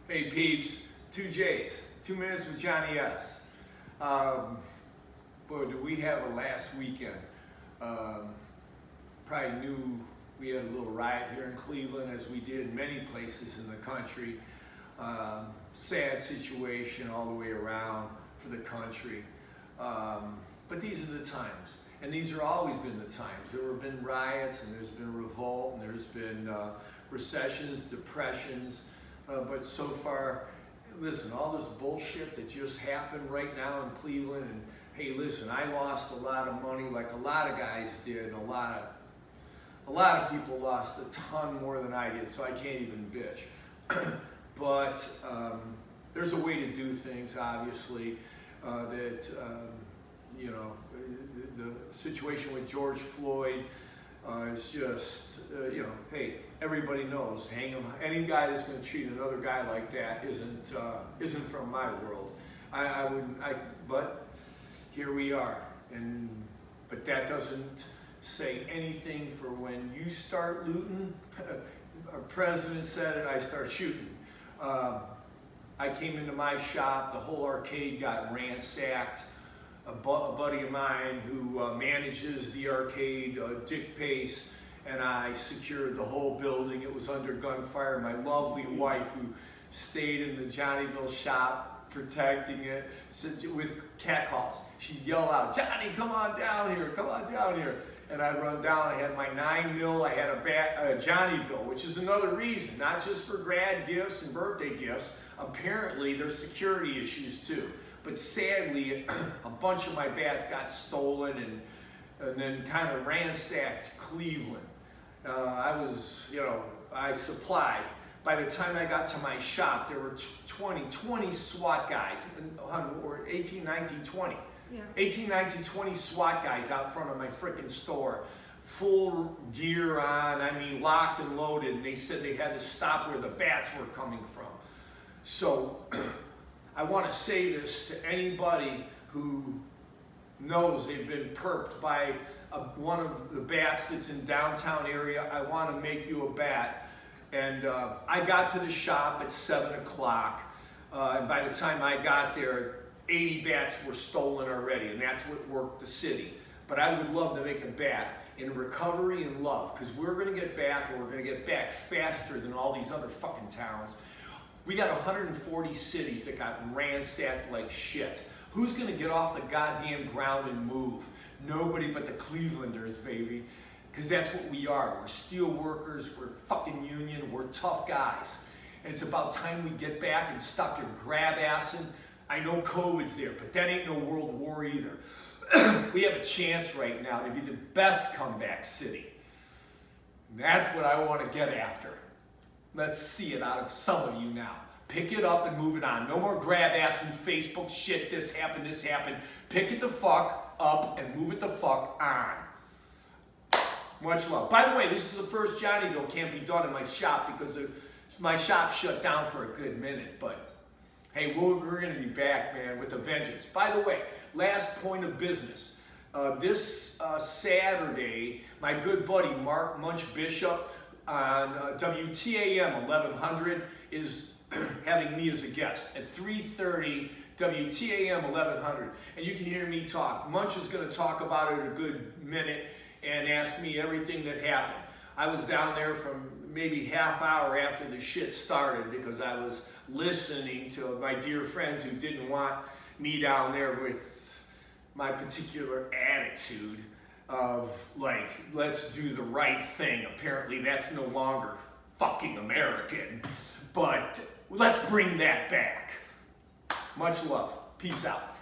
Hey peeps, 2Js, 2 minutes with Johnny S. Boy, do we have a last weekend. Probably knew we had a little riot here in Cleveland, as we did many places in the country. Sad situation all the way around for the country. But these are the times, and these have always been the times. There have been riots, and there's been revolt, and there's been recessions, depressions. But so far, listen, all this bullshit that just happened right now in Cleveland, and hey, listen, I lost a lot of money like a lot of guys did, and a lot of people lost a ton more than I did, so I can't even bitch. But there's a way to do things, obviously, you know, the situation with George Floyd is just, you know, hey, everybody knows, hang him. Any guy that's going to treat another guy like that isn't from my world. But here we are, but that doesn't say anything for when you start looting. Our president said it, I start shooting. I came into my shop, the whole arcade got ransacked. A buddy of mine who manages the arcade, Dick Pace, and I secured the whole building. It was under gunfire. My lovely wife, who stayed in the Johnnyville shop protecting it with catcalls. She'd yell out, "Johnny, come on down here, come on down here." And I'd run down. I had my 9mm. I had a Johnnyville, which is another reason, not just for grad gifts and birthday gifts. Apparently, there's security issues too. But sadly, a bunch of my bats got stolen and then kind of ransacked Cleveland. I supplied. By the time I got to my shop, there were 20 SWAT guys, or 18, 19, 20. Yeah. 18, 19, 20 SWAT guys out front of my freaking store. Full gear on, I mean locked and loaded, and they said they had to stop where the bats were coming from. So, I want to say this to anybody who knows they've been perped by one of the bats that's in downtown area. I want to make you a bat. And I got to the shop at 7 o'clock. And by the time I got there, 80 bats were stolen already. And that's what worked the city. But I would love to make a bat in recovery and love. Because we're going to get back, and we're going to get back faster than all these other fucking towns. We got 140 cities that got ransacked like shit. Who's gonna get off the goddamn ground and move? Nobody but the Clevelanders, baby. Because that's what we are. We're steel workers, we're fucking union, we're tough guys. And it's about time we get back and stop your grab assing. I know COVID's there, but that ain't no world war either. We have a chance right now to be the best comeback city. And that's what I want to get after. Let's see it out of some of you now. Pick it up and move it on. No more grab-assing Facebook shit, this happened, this happened. Pick it the fuck up and move it the fuck on. Much love. By the way, this is the first Johnnyville can't be done in my shop because my shop shut down for a good minute. But hey, we're going to be back, man, with a vengeance. By the way, last point of business. This Saturday, my good buddy Mark Munch Bishop on WTAM 1100 is having me as a guest at 3:30 WTAM 1100, and you can hear me talk. Munch is going to talk about it a good minute and ask me everything that happened. I was down there from maybe half hour after the shit started because I was listening to my dear friends who didn't want me down there with my particular attitude of like, let's do the right thing. Apparently that's no longer fucking American, but let's bring that back. Much love. Peace out.